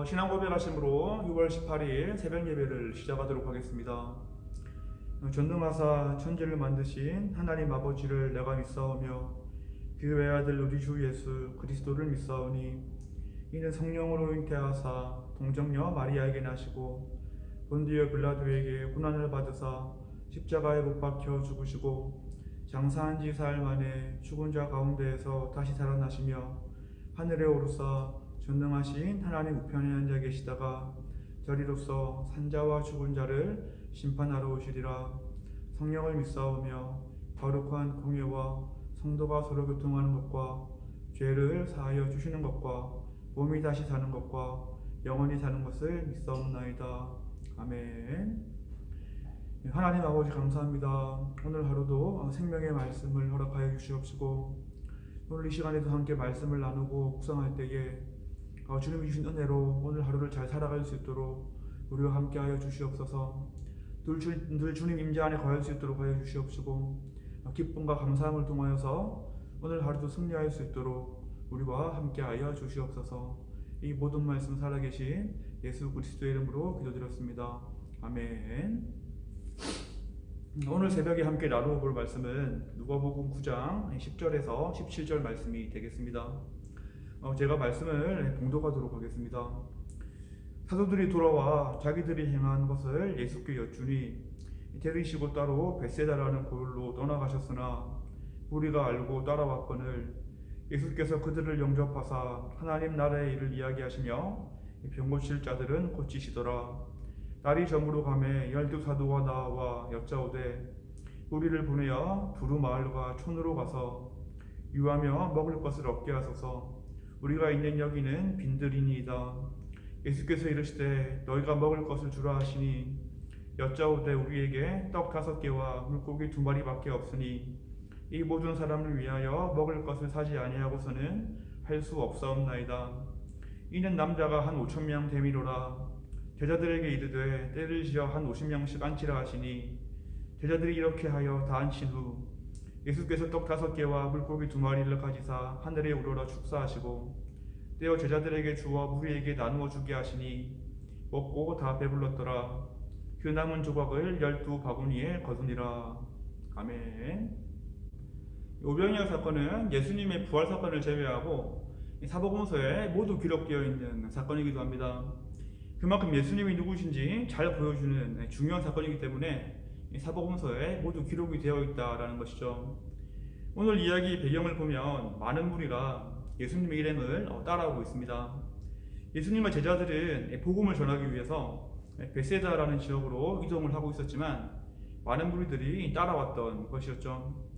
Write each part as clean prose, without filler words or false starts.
신앙 고백하심으로 6월 18일 새벽 예배를 시작하도록 하겠습니다. 전능하사 천지를 만드신 하나님 아버지를 내가 믿사오며 그 외아들 우리 주 예수 그리스도를 믿사오니 이는 성령으로 잉태하사 동정녀 마리아에게 나시고 본디오 빌라도에게 고난을 받으사 십자가에 못 박혀 죽으시고 장사한 지 사흘 만에 죽은 자 가운데에서 다시 살아나시며 하늘에 오르사 전능하신 하나님 우편에 앉아 계시다가 저리로서 산자와 죽은 자를 심판하러 오시리라. 성령을 믿사오며 거룩한 공예와 성도가 서로 교통하는 것과 죄를 사하여 주시는 것과 몸이 다시 사는 것과 영원히 사는 것을 믿사옵나이다. 아멘. 하나님 아버지 감사합니다. 오늘 하루도 생명의 말씀을 허락하여 주시옵시고 오늘 이 시간에도 함께 말씀을 나누고 묵상할 때에 주님이 주신 은혜로 오늘 하루를 잘 살아갈 수 있도록 우리와 함께하여 주시옵소서. 늘 주님 임재 안에 거할 수 있도록 하여 주시옵시고 기쁨과 감사함을 통하여서 오늘 하루도 승리할 수 있도록 우리와 함께하여 주시옵소서. 이 모든 말씀 살아계신 예수 그리스도의 이름으로 기도드렸습니다. 아멘. 오늘 새벽에 함께 나누어 볼 말씀은 누가복음 9장 10절에서 17절 말씀이 되겠습니다. 제가 말씀을 봉독하도록 하겠습니다. 사도들이 돌아와 자기들이 행한 것을 예수께 여쭈니 데리시고 따로 벳세다라는 고을로 떠나가셨으나 우리가 알고 따라왔거늘 예수께서 그들을 영접하사 하나님 나라의 일을 이야기하시며 병 고칠 자들은 고치시더라. 날이 저물어 가매 12사도와 나와 여짜오되 우리를 보내어 두루 마을과 촌으로 가서 유하며 먹을 것을 얻게 하소서. 우리가 있는 여기는 빈들이니이다. 예수께서 이르시되 너희가 먹을 것을 주라 하시니 여짜오되 우리에게 떡 5개와 물고기 2마리밖에 없으니 이 모든 사람을 위하여 먹을 것을 사지 아니하고서는 할 수 없사옵나이다. 이는 남자가 한 5,000명 되미로라. 제자들에게 이르되 때를 지어 한 50명씩 앉히라 하시니 제자들이 이렇게 하여 다 앉힌 후 예수께서 떡 5개와 물고기 2마리를 가지사 하늘에 우러러 축사하시고 떼어 제자들에게 주어 무리에게 나누어 주게 하시니 먹고 다 배불렀더라. 그 남은 조각을 12바구니에 거두니라. 아멘. 오병이어 사건은 예수님의 부활 사건을 제외하고 사복음서에 모두 기록되어 있는 사건이기도 합니다. 그만큼 예수님이 누구신지 잘 보여주는 중요한 사건이기 때문에 사복음서에 모두 기록이 되어 있다라는 것이죠. 오늘 이야기 배경을 보면 많은 무리가 예수님의 일행을 따라오고 있습니다. 예수님과 제자들은 복음을 전하기 위해서 벳세다라는 지역으로 이동을 하고 있었지만 많은 무리들이 따라왔던 것이었죠.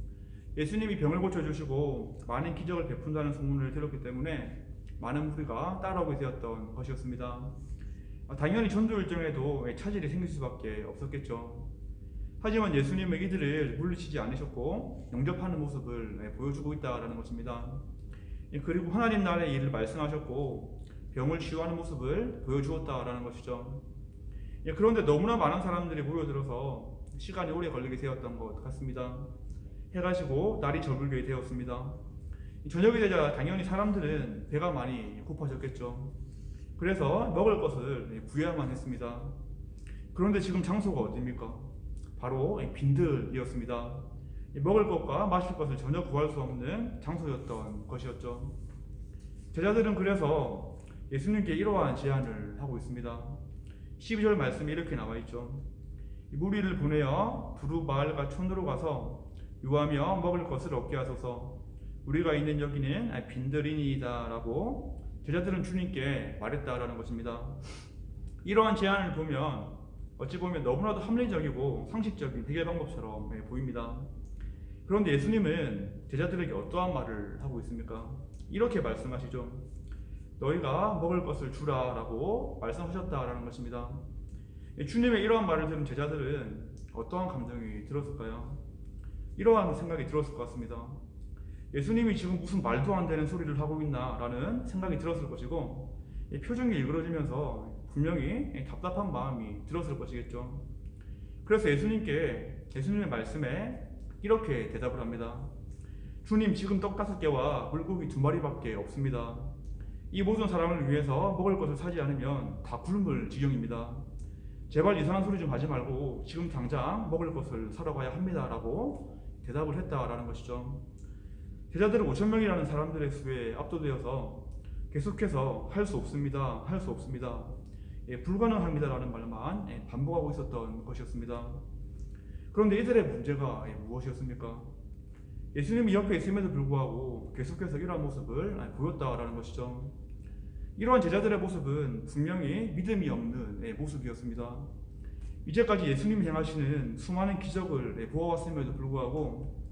예수님이 병을 고쳐주시고 많은 기적을 베푼다는 소문을 들었기 때문에 많은 무리가 따라오게 되었던 것이었습니다. 당연히 전도 일정에도 차질이 생길 수밖에 없었겠죠. 하지만 예수님은 이들을 물리치지 않으셨고 영접하는 모습을 보여주고 있다는 것입니다. 그리고 하나님 나라의 일을 말씀하셨고 병을 치유하는 모습을 보여주었다라는 것이죠. 그런데 너무나 많은 사람들이 모여들어서 시간이 오래 걸리게 되었던 것 같습니다. 해가 지고 날이 저물게 되었습니다. 저녁이 되자 당연히 사람들은 배가 많이 고파졌겠죠. 그래서 먹을 것을 구해야만 했습니다. 그런데 지금 장소가 어디입니까? 바로 빈들이었습니다. 먹을 것과 마실 것을 전혀 구할 수 없는 장소였던 것이었죠. 제자들은 그래서 예수님께 이러한 제안을 하고 있습니다. 12절 말씀에 이렇게 나와 있죠. 무리를 보내어 두루 마을과 촌으로 가서 유하며 먹을 것을 얻게 하소서. 우리가 있는 여기는 빈들이니이다 라고 제자들은 주님께 말했다라는 것입니다. 이러한 제안을 보면 어찌 보면 너무나도 합리적이고 상식적인 해결 방법처럼 보입니다. 그런데 예수님은 제자들에게 어떠한 말을 하고 있습니까? 이렇게 말씀하시죠. 너희가 먹을 것을 주라 라고 말씀하셨다라는 것입니다. 주님의 이러한 말을 들은 제자들은 어떠한 감정이 들었을까요? 이러한 생각이 들었을 것 같습니다. 예수님이 지금 무슨 말도 안 되는 소리를 하고 있나 라는 생각이 들었을 것이고 표정이 일그러지면서 분명히 답답한 마음이 들었을 것이겠죠. 그래서 예수님의 말씀에 이렇게 대답을 합니다. 주님, 지금 떡 5개와 물고기 2마리밖에 없습니다. 이 모든 사람을 위해서 먹을 것을 사지 않으면 다 굶을 지경입니다. 제발 이상한 소리 좀 하지 말고 지금 당장 먹을 것을 사러 가야 합니다 라고 대답을 했다라는 것이죠. 제자들은 5,000명이라는 사람들의 수에 압도되어서 계속해서 할 수 없습니다, 할 수 없습니다, 불가능합니다 라는 말만 반복하고 있었던 것이었습니다. 그런데 이들의 문제가 무엇이었습니까? 예수님이 옆에 있음에도 불구하고 계속해서 이러한 모습을 보였다라는 것이죠. 이러한 제자들의 모습은 분명히 믿음이 없는 모습이었습니다. 이제까지 예수님이 행하시는 수많은 기적을 보아왔음에도 불구하고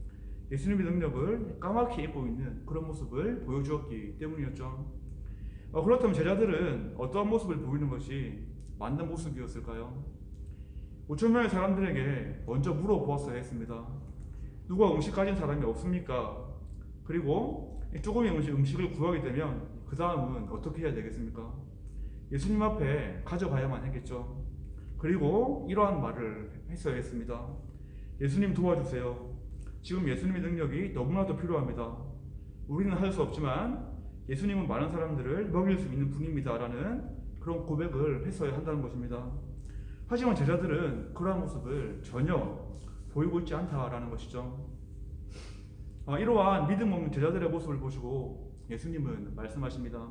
예수님의 능력을 까맣게 잊고 있는 그런 모습을 보여주었기 때문이었죠. 그렇다면 제자들은 어떠한 모습을 보이는 것이 맞는 모습이었을까요? 5,000명의 사람들에게 먼저 물어보았어야 했습니다. 누가 음식 가진 사람이 없습니까? 그리고 조금의 음식을 구하게 되면 그 다음은 어떻게 해야 되겠습니까? 예수님 앞에 가져가야만 했겠죠. 그리고 이러한 말을 했어야 했습니다. 예수님 도와주세요. 지금 예수님의 능력이 너무나도 필요합니다. 우리는 할 수 없지만 예수님은 많은 사람들을 먹일 수 있는 분입니다 라는 그런 고백을 했어야 한다는 것입니다. 하지만 제자들은 그러한 모습을 전혀 보이고 있지 않다라는 것이죠. 이러한 믿음 없는 제자들의 모습을 보시고 예수님은 말씀하십니다.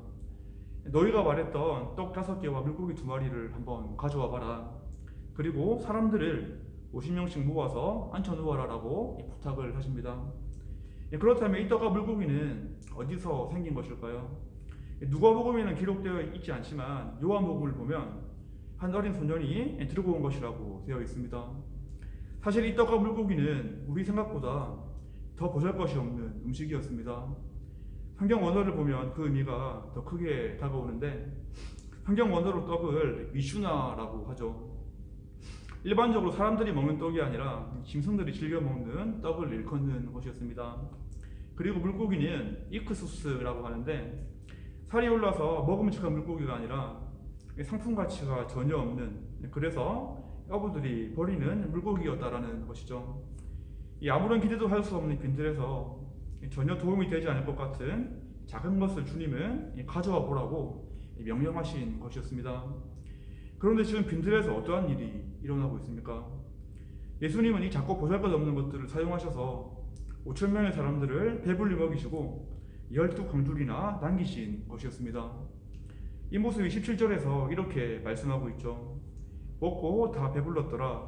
너희가 말했던 떡 5개와 물고기 2마리를 한번 가져와 봐라. 그리고 사람들을 50명씩 모아서 앉혀놓아라 라고 부탁을 하십니다. 그렇다면 이 떡과 물고기는 어디서 생긴 것일까요? 누가복음에는 기록되어 있지 않지만 요한복음을 보면 한 어린 소년이 들고 온 것이라고 되어 있습니다. 사실 이 떡과 물고기는 우리 생각보다 더 보잘것이 없는 음식이었습니다. 성경 원어를 보면 그 의미가 더 크게 다가오는데 성경 원어로 떡을 미슈나라고 하죠. 일반적으로 사람들이 먹는 떡이 아니라 짐승들이 즐겨 먹는 떡을 일컫는 것이었습니다. 그리고 물고기는 이크수스라고 하는데 살이 올라서 먹음직한 물고기가 아니라 상품 가치가 전혀 없는, 그래서 어부들이 버리는 물고기였다라는 것이죠. 아무런 기대도 할 수 없는 빈들에서 전혀 도움이 되지 않을 것 같은 작은 것을 주님은 가져와 보라고 명령하신 것이었습니다. 그런데 지금 빈들에서 어떠한 일이 일어나고 있습니까? 예수님은 이 작고 보잘것없는 것들을 사용하셔서 5,000명의 사람들을 배불리 먹이시고 12광줄이나 남기신 것이었습니다. 이 모습이 17절에서 이렇게 말씀하고 있죠. 먹고 다 배불렀더라.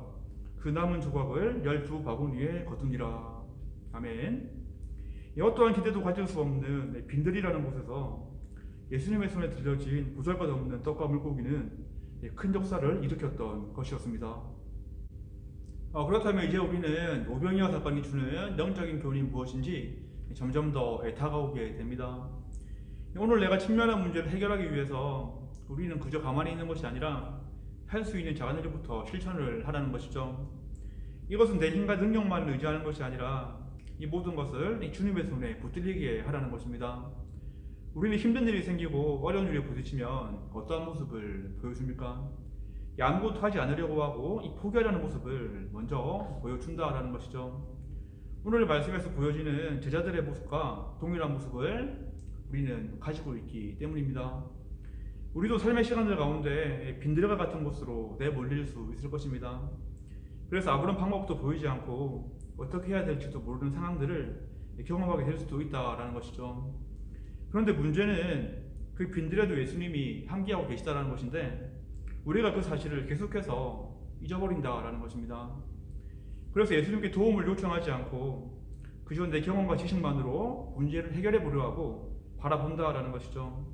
그 남은 조각을 12바구니에 거두니라. 아멘. 어떠한 기대도 가질 수 없는 빈들이라는 곳에서 예수님의 손에 들려진 보잘것없는 떡과 물고기는 큰 역사를 일으켰던 것이었습니다. 그렇다면 이제 우리는 오병이어 사건이 주는 영적인 교훈이 무엇인지 점점 더 다가오게 됩니다. 오늘 내가 직면한 문제를 해결하기 위해서 우리는 그저 가만히 있는 것이 아니라 할 수 있는 작은 일부터 실천을 하라는 것이죠. 이것은 내 힘과 능력만 의지하는 것이 아니라 이 모든 것을 주님의 손에 붙들리게 하라는 것입니다. 우리는 힘든 일이 생기고 어려운 일에 부딪히면 어떠한 모습을 보여줍니까? 아무것도 하지 않으려고 하고 포기하려는 모습을 먼저 보여준다라는 것이죠. 오늘 말씀에서 보여지는 제자들의 모습과 동일한 모습을 우리는 가지고 있기 때문입니다. 우리도 삶의 시간들 가운데 빈들과 같은 곳으로 내몰릴 수 있을 것입니다. 그래서 아무런 방법도 보이지 않고 어떻게 해야 될지도 모르는 상황들을 경험하게 될 수도 있다라는 것이죠. 그런데 문제는 그 빈들에도 예수님이 함께하고 계시다는 것인데 우리가 그 사실을 계속해서 잊어버린다라는 것입니다. 그래서 예수님께 도움을 요청하지 않고 그저 내 경험과 지식만으로 문제를 해결해 보려 하고 바라본다라는 것이죠.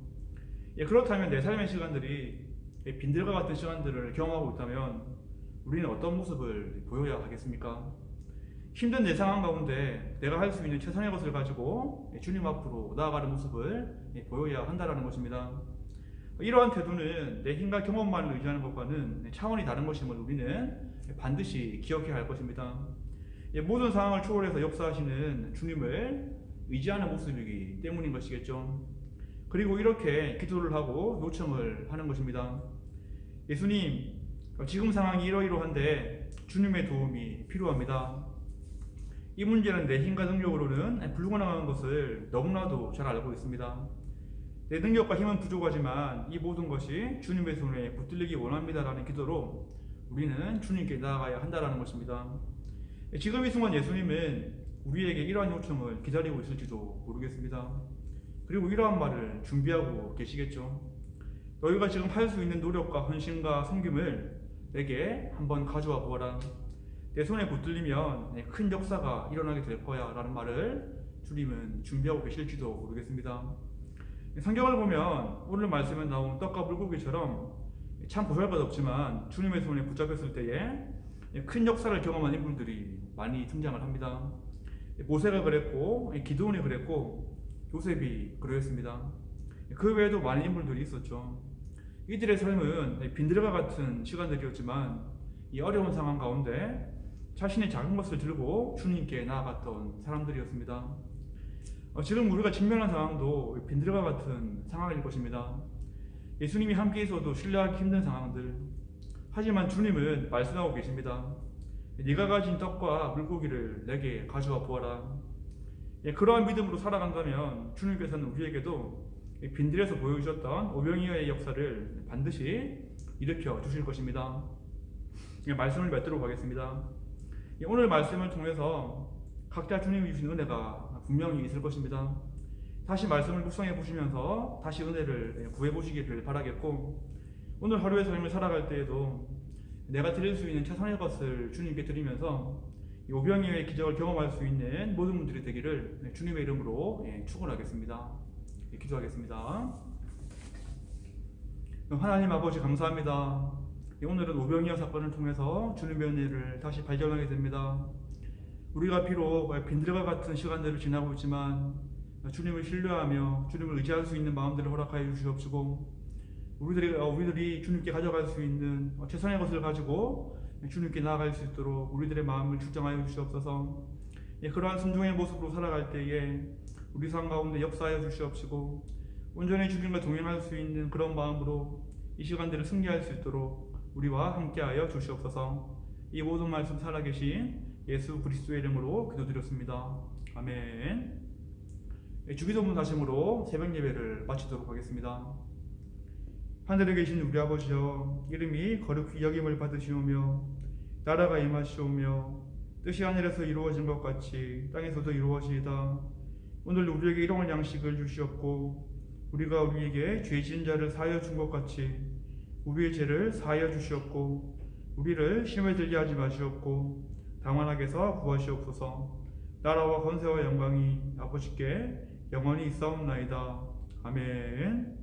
그렇다면 내 삶의 시간들이 빈들과 같은 시간들을 경험하고 있다면 우리는 어떤 모습을 보여야 하겠습니까? 힘든 내 상황 가운데 내가 할 수 있는 최선의 것을 가지고 주님 앞으로 나아가는 모습을 보여야 한다는 것입니다. 이러한 태도는 내 힘과 경험만을 의지하는 것과는 차원이 다른 것임을 우리는 반드시 기억해야 할 것입니다. 모든 상황을 초월해서 역사하시는 주님을 의지하는 모습이기 때문인 것이겠죠. 그리고 이렇게 기도를 하고 요청을 하는 것입니다. 예수님, 지금 상황이 이러이러한데 주님의 도움이 필요합니다. 이 문제는 내 힘과 능력으로는 불가능한 것을 너무나도 잘 알고 있습니다. 내 능력과 힘은 부족하지만 이 모든 것이 주님의 손에 붙들리기 원합니다라는 기도로 우리는 주님께 나아가야 한다라는 것입니다. 지금 이 순간 예수님은 우리에게 이러한 요청을 기다리고 있을지도 모르겠습니다. 그리고 이러한 말을 준비하고 계시겠죠. 너희가 지금 할 수 있는 노력과 헌신과 섬김을 내게 한번 가져와 보아라. 내 손에 붙들리면 큰 역사가 일어나게 될 거야 라는 말을 주님은 준비하고 계실지도 모르겠습니다. 성경을 보면 오늘 말씀에 나온 떡과 물고기처럼 참 보잘것 없지만 주님의 손에 붙잡혔을 때에 큰 역사를 경험한 인물들이 많이 등장을 합니다. 모세가 그랬고 기드온이 그랬고 요셉이 그러했습니다. 그 외에도 많은 인물들이 있었죠. 이들의 삶은 빈들과 같은 시간들이었지만 이 어려운 상황 가운데 자신의 작은 것을 들고 주님께 나아갔던 사람들이었습니다. 지금 우리가 직면한 상황도 빈들과 같은 상황일 것입니다. 예수님이 함께 있어도 신뢰하기 힘든 상황들. 하지만 주님은 말씀하고 계십니다. 네가 가진 떡과 물고기를 내게 가져와 보아라. 그러한 믿음으로 살아간다면 주님께서는 우리에게도 빈들에서 보여주셨던 오병이어의 역사를 반드시 일으켜 주실 것입니다. 말씀을 맺도록 하겠습니다. 오늘 말씀을 통해서 각자 주님이 주신 은혜가 분명히 있을 것입니다. 다시 말씀을 묵상해 보시면서 다시 은혜를 구해 보시기를 바라겠고, 오늘 하루의 삶을 살아갈 때에도 내가 드릴 수 있는 최선의 것을 주님께 드리면서 오병이어의 기적을 경험할 수 있는 모든 분들이 되기를 주님의 이름으로 축원하겠습니다. 기도하겠습니다. 하나님 아버지 감사합니다. 오늘은 오병이어 사건을 통해서 주님의 은혜를 다시 발견하게 됩니다. 우리가 비록 빈들과 같은 시간들을 지나고 있지만 주님을 신뢰하며 주님을 의지할 수 있는 마음들을 허락하여 주시옵시고, 우리들이 주님께 가져갈 수 있는 최선의 것을 가지고 주님께 나아갈 수 있도록 우리들의 마음을 축정하여 주시옵소서. 그러한 순종의 모습으로 살아갈 때에 우리 삶 가운데 역사하여 주시옵시고, 온전히 주님과 동행할 수 있는 그런 마음으로 이 시간들을 승리할 수 있도록 우리와 함께하여 주시옵소서. 이 모든 말씀 살아계신 예수 그리스도의 이름으로 기도드렸습니다. 아멘. 주기도문 다짐으로 새벽 예배를 마치도록 하겠습니다. 하늘에 계신 우리 아버지여, 이름이 거룩히 여김을 받으시오며 나라가 임하시오며 뜻이 하늘에서 이루어진 것 같이 땅에서도 이루어지이다. 오늘 우리에게 일용할 양식을 주시옵고, 우리가 우리에게 죄 지은 자를 사하여 준 것 같이 우리의 죄를 사하여 주시옵고, 우리를 시험에 들게 하지 마시옵고 다만하게서 구하시옵소서. 나라와 권세와 영광이 아버지께 영원히 있사옵나이다. 아멘.